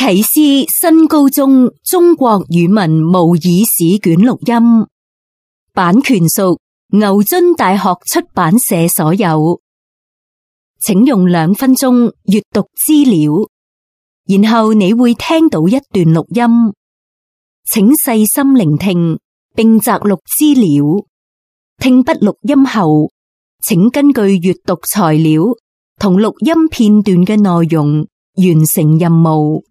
啟思新高中中國語文模擬試卷錄音，版權屬牛津大學出版社所有，請用2分鐘閱讀資料，然後你會聽到一段錄音，請細心聆聽並摘錄資料。聽畢錄音後，請根據閱讀材料同錄音片段嘅內容完成任務。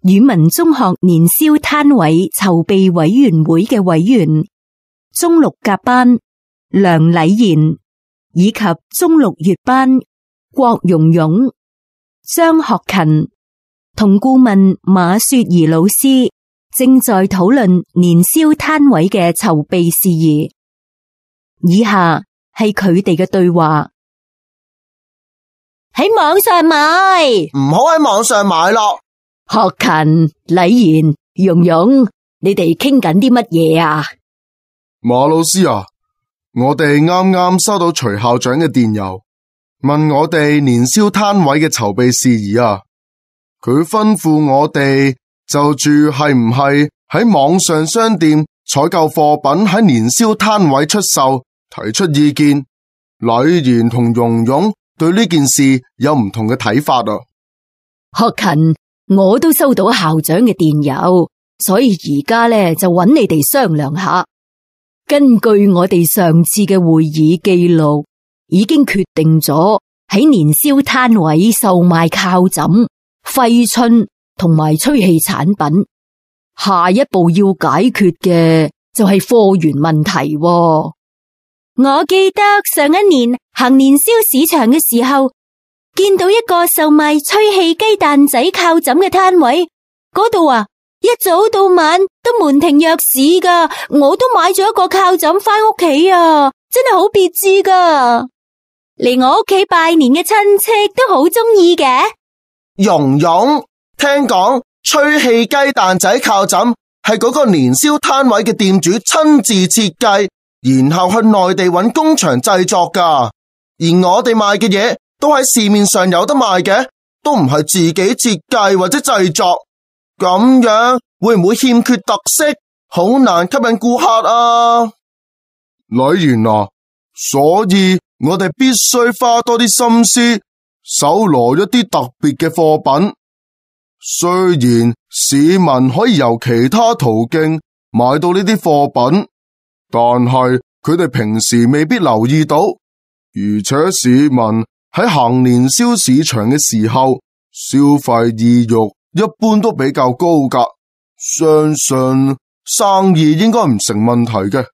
語文中學年宵攤位籌備委員會嘅委員中六甲班梁禮賢以及中六乙班郭蓉蓉、張學勤同顧問馬雪兒老師正在討論年宵攤位嘅籌備事宜。以下係佢哋嘅對話。喺網上買，唔好喺網上買咯。學勤、禮賢、蓉蓉，你哋傾緊啲乜嘢啊？馬老師啊，我哋啱啱收到徐校長嘅電郵，問我哋年宵攤位嘅籌備事宜啊。佢吩咐我哋就住係唔係喺網上商店採購貨品喺年宵攤位出售，提出意見。禮賢同蓉蓉對呢件事有唔同嘅睇法啊。學勤，我都收到校長嘅電郵，所以而家呢就揾你哋商量下。根據我哋上次嘅會議記錄，已經決定咗喺年宵攤位售賣靠枕、揮春同埋吹氣產品。下一步要解決嘅就係貨源問題喎。我記得上一年行年宵市場嘅時候，見到一個售賣吹氣雞蛋仔靠枕嘅攤位，嗰度啊，一早到晚都門庭若市噶，我都買咗一個靠枕返屋企啊，真係好別致噶。嚟我屋企拜年嘅親戚都好中意嘅。蓉蓉，聽講吹氣雞蛋仔靠枕係嗰個年宵攤位嘅店主親自設計，然後去內地揾工場製作噶，而我哋賣嘅嘢都喺市面上有得賣嘅，都唔係自己設計或者製作，咁樣會唔會欠缺特色，好難吸引顧客啊？禮賢啊，所以我哋必須花多啲心思，搜羅一啲特別嘅貨品。雖然市民可以由其他途徑買到呢啲貨品，但係佢哋平時未必留意到，而且市民喺行年宵市場嘅時候，消費意欲一般都比較高㗎，相信生意應該唔成問題嘅。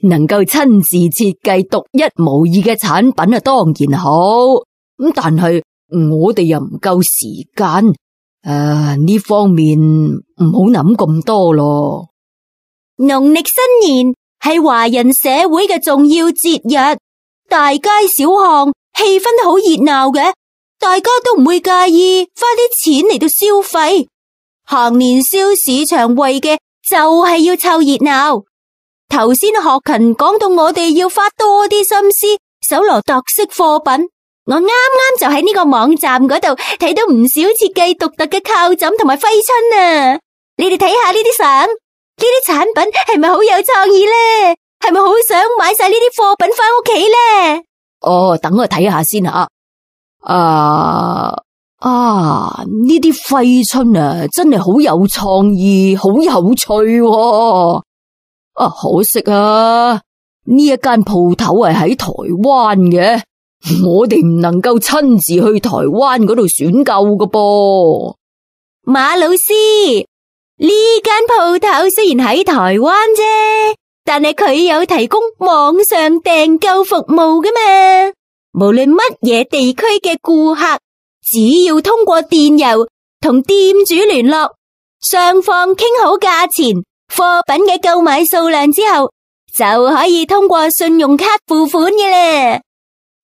能夠親自設計獨一無二嘅產品啊，當然好。咁但係我哋又唔夠時間，呢方面唔好諗咁多咯。農曆新年係華人社會嘅重要節日，大街小巷氣氛都好熱鬧嘅，大家都唔會介意花啲錢嚟到消費。行年宵市場為嘅就係要湊熱鬧。頭先學勤講到我哋要花多啲心思搜羅特色貨品，我啱啱就喺呢個網站嗰度睇到唔少設計獨特嘅靠枕同埋揮春啊！你哋睇下呢啲相，呢啲產品係咪好有創意呢？係咪好想買晒呢啲貨品返屋企呢？哦，等我睇下先吓。呢啲揮春啊，真係好有創意，好有趣喎。可惜啊，呢一間鋪頭係喺台灣嘅，我哋唔能夠親自去台灣嗰度選購噶噃。馬老師，呢間鋪頭雖然喺台灣啫，但係佢有提供網上訂購服務噶嘛。無論乜嘢地區嘅顧客，只要通過電郵同店主聯絡，雙方傾好價錢、貨品嘅購買數量之後，就可以通過信用卡付款嘅啦。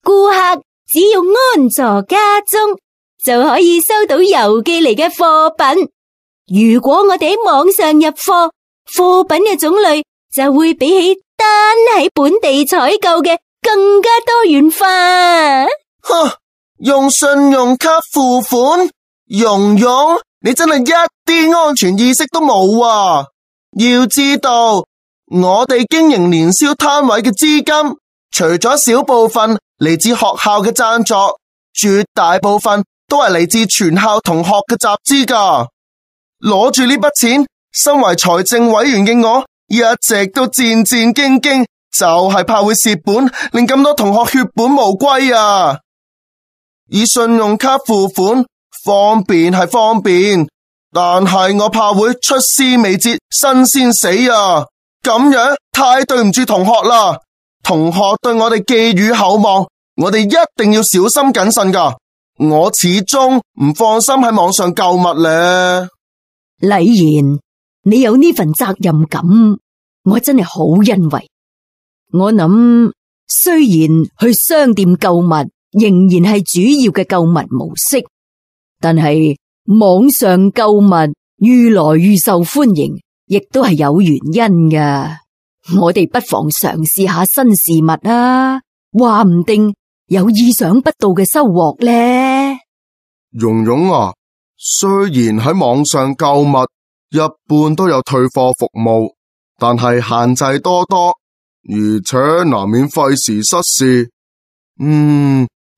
顧客只要安坐家中，就可以收到郵寄嚟嘅貨品。如果我哋喺網上入貨，貨品嘅種類就會比起單喺本地採購嘅更加多元化。用信用卡付款，蓉蓉，你真係一啲安全意識都冇啊！要知道，我哋經營年宵攤位嘅資金，除咗少部分嚟自學校嘅贊助，絕大部分都係嚟自全校同學嘅集資噶。攞住呢筆錢，身為財政委員嘅我，一直都戰戰兢兢，就係怕會蝕本，令咁多同學血本無歸啊！以信用卡付款方便係方便，但係我怕會出師未捷身先死啊！咁樣太對唔住同學啦，同學對我哋寄予厚望，我哋一定要小心謹慎噶。我始終唔放心喺網上購物咧。禮賢，你有呢份責任感，我真係好欣慰。我諗雖然去商店購物仍然係主要嘅購物模式，但係網上購物愈來愈受歡迎，亦都係有原因㗎。我哋不妨嘗試下新事物啊，話唔定有意想不到嘅收穫呢。蓉蓉啊，雖然喺網上購物一般都有退貨服務，但係限制多多，而且難免費時失事。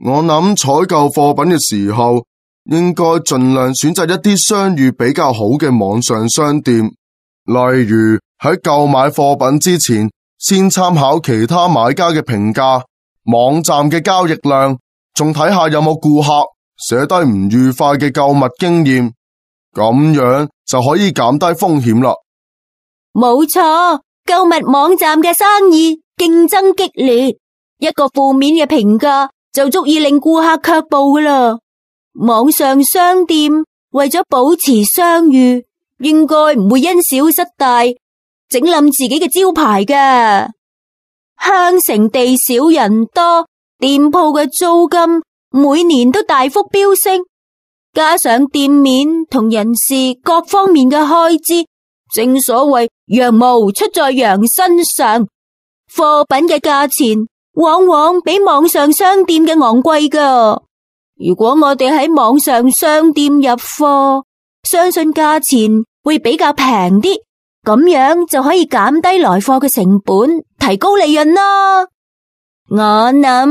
我諗採購貨品嘅時候，應該盡量選擇一啲商譽比較好嘅網上商店，例如喺購買貨品之前，先參考其他買家嘅評價、網站嘅交易量，仲睇下有冇顧客寫低唔愉快嘅購物經驗，咁樣就可以減低風險啦。冇錯，購物網站嘅生意競爭激烈，一個負面嘅評價就足以令顧客卻步噶啦。網上商店為咗保持商譽，應該唔會因小失大，整冧自己嘅招牌噶。鄉城地少人多，店鋪嘅租金每年都大幅飆升，加上店面同人事各方面嘅開支，正所謂羊毛出在羊身上，貨品嘅價錢往往比網上商店嘅昂貴噶。如果我哋喺網上商店入貨，相信價錢會比較平啲，咁樣就可以減低來貨嘅成本，提高利潤咯。我諗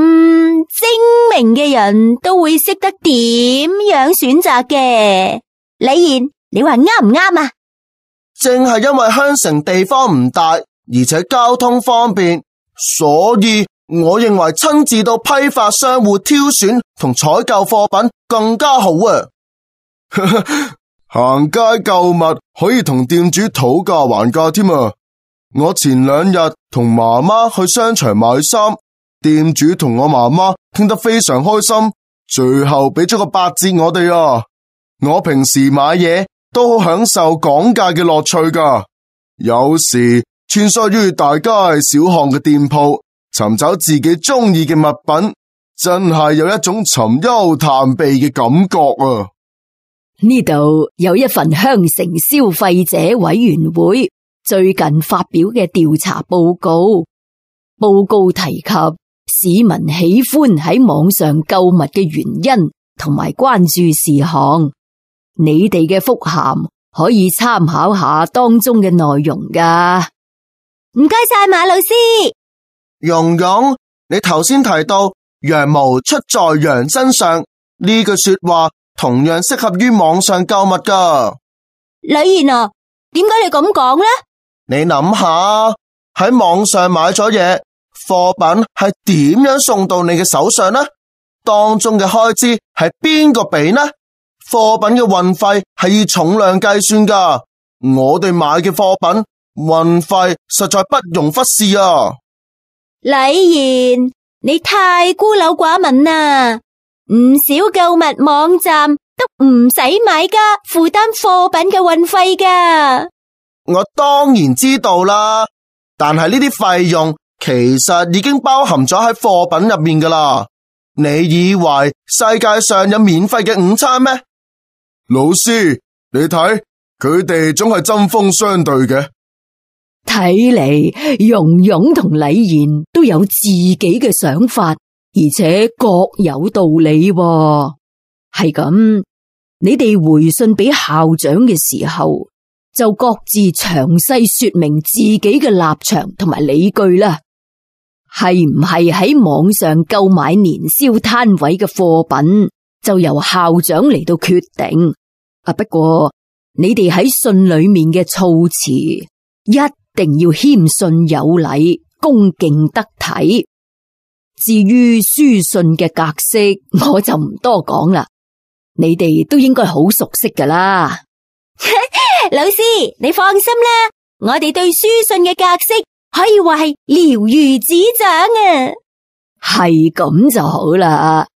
精明嘅人都會識得點樣選擇嘅。禮賢，你話啱唔啱啊？正係因為鄉城地方唔大，而且交通方便，所以我認為親自到批發商戶挑選同採購貨品更加好啊！行街購物可以同店主討價還價添啊！我前2日同媽媽去商場買衫，店主同我媽媽傾得非常開心，最後俾咗個8折我哋啊！我平時買嘢都好享受講價嘅樂趣噶，有時穿梭於大街小巷嘅店鋪，尋找自己中意嘅物品，真係有一種尋幽探秘嘅感覺啊！呢度有一份香城消費者委員會最近發表嘅調查報告，報告提及市民喜歡喺網上購物嘅原因同埋關注事項。你哋嘅覆函可以參考下當中嘅內容噶。唔該晒馬老師。蓉蓉，你頭先提到羊毛出在羊身上呢句說話，同樣適合於網上購物噶。禮賢啊，點解你咁講呢？你諗下，喺網上買咗嘢，貨品係點樣送到你嘅手上呢？當中嘅開支係邊個俾呢？貨品嘅運費係以重量計算噶。我哋買嘅貨品運費實在不容忽視啊！禮賢，你太孤陋寡聞啦！唔少購物網站都唔使買家負擔貨品嘅運費噶。我當然知道啦，但係呢啲費用其實已經包含咗喺貨品入面噶啦。你以為世界上有免費嘅午餐咩？老師，你睇佢哋總係針鋒相對嘅。睇嚟蓉蓉同禮賢都有自己嘅想法，而且各有道理喎。係咁，你哋回信俾校長嘅時候，就各自詳細說明自己嘅立場同埋理據啦。係唔係喺網上購買年宵攤位嘅貨品，就由校長嚟到決定。不過你哋喺信裏面嘅措辭一定要謙遜有禮、恭敬得體。至於書信嘅格式，我就唔多講啦，你哋都應該好熟悉噶啦。老師，你放心啦，我哋對書信嘅格式可以話係了如指掌啊。係咁就好啦。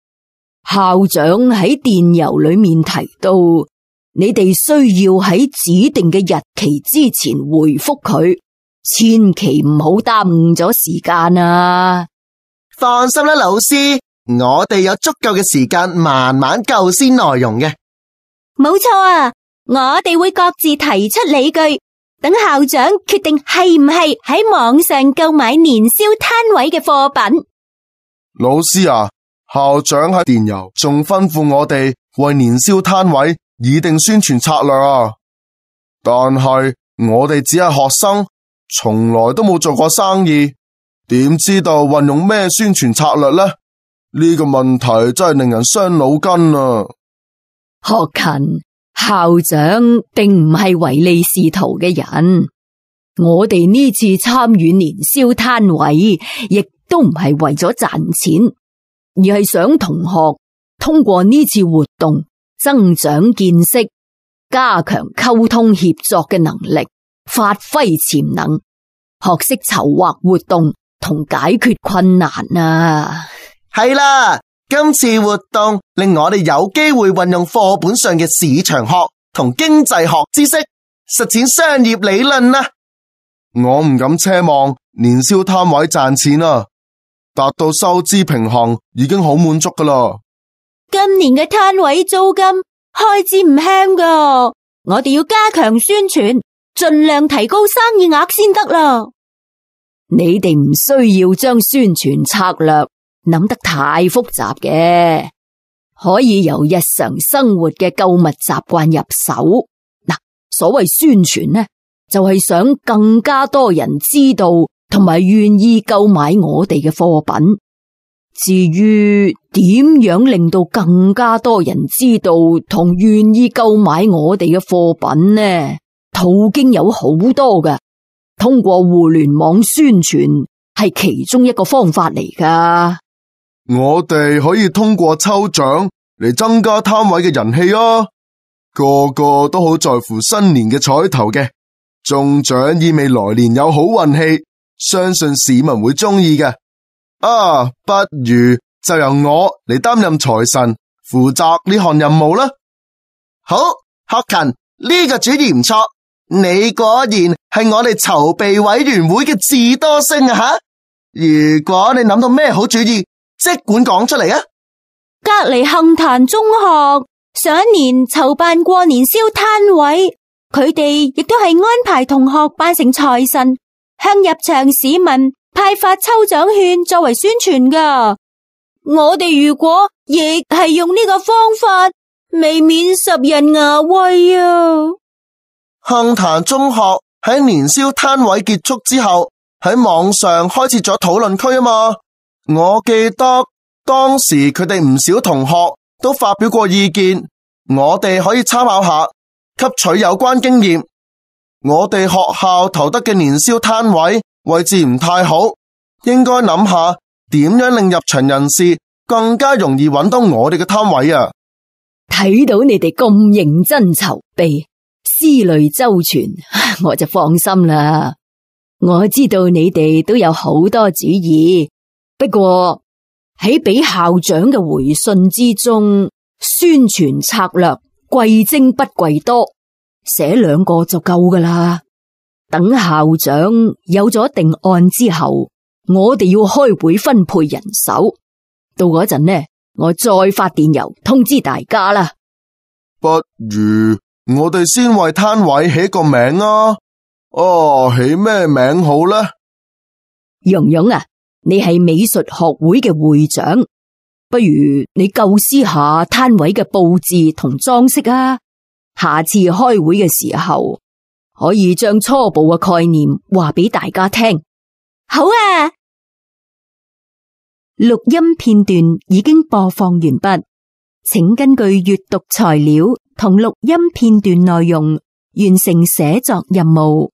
校長喺電郵裏面提到，你哋需要喺指定嘅日期之前回覆佢，千祈唔好耽誤咗時間啊！放心啦，老師，我哋有足夠嘅時間慢慢構思內容嘅。冇錯啊，我哋會各自提出理據，等校長決定係唔係喺網上購買年宵攤位嘅貨品。老師啊，校長喺電郵仲吩咐我哋為年宵攤位擬定宣傳策略啊！但係我哋只係學生，從來都冇做過生意，點知道運用咩宣傳策略呢？呢個問題真係令人傷腦筋啊！學勤，校長並唔係唯利是圖嘅人，我哋呢次參與年宵攤位，亦都唔係為咗賺錢，而係想同學通過呢次活動增長見識，加強溝通協作嘅能力，發揮潛能，學識籌劃活動同解決困難啊！係啦，今次活動令我哋有機會運用課本上嘅市場學同經濟學知識，實踐商業理論啊！我唔敢奢望年宵攤位賺錢啊，達到收支平衡已經好滿足噶啦。今年嘅攤位租金開支唔輕噶，我哋要加強宣傳，盡量提高生意額先得啦。你哋唔需要將宣傳策略諗得太複雜嘅，可以由日常生活嘅購物習慣入手。嗱，所謂宣傳呢，就係想更加多人知道同埋願意購買我哋嘅貨品。至於點樣令到更加多人知道同願意購買我哋嘅貨品呢？途徑有好多嘅，通過互聯網宣傳、係其中一個方法嚟噶。我哋可以通過抽獎嚟增加攤位嘅人氣啊！個個都好在乎新年嘅彩頭嘅，中獎意味來年有好運氣，相信市民會中意嘅。啊，不如就由我嚟擔任財神，負責呢項任務啦。好，學勤，呢個主意唔錯，你果然係我哋籌備委員會嘅智多星啊！吓，如果你諗到咩好主意，即管講出嚟啊！隔籬杏壇中學上一年籌辦過年宵攤位，佢哋亦都係安排同學扮成財神，向入場市民派發抽獎券作為宣傳噶。我哋如果亦係用呢個方法，未免拾人牙慧啊！杏壇中學喺年宵攤位結束之後，喺網上開設咗討論區啊嘛。我記得當時佢哋唔少同學都發表過意見，我哋可以參考下，吸取有關經驗。我哋學校投得嘅年宵攤位位置唔太好，應該諗下點樣令入場人士更加容易揾到我哋嘅攤位啊！睇到你哋咁認真籌備，思慮周全，我就放心啦。我知道你哋都有好多主意，不過喺俾校長嘅回信之中，宣傳策略貴精不貴多，寫2個就夠噶啦。等校長有咗定案之後，我哋要開會分配人手，到嗰陣呢，我再發電郵通知大家啦。不如我哋先為攤位起個名啊！起咩名好呢？蓉蓉啊，你係美術學會嘅會長，不如你構思下攤位嘅佈置同裝飾啊。下次開會嘅時候，可以將初步嘅概念話俾大家聽。好啊！錄音片段已經播放完畢，請根據閱讀材料同錄音片段內容完成寫作任務。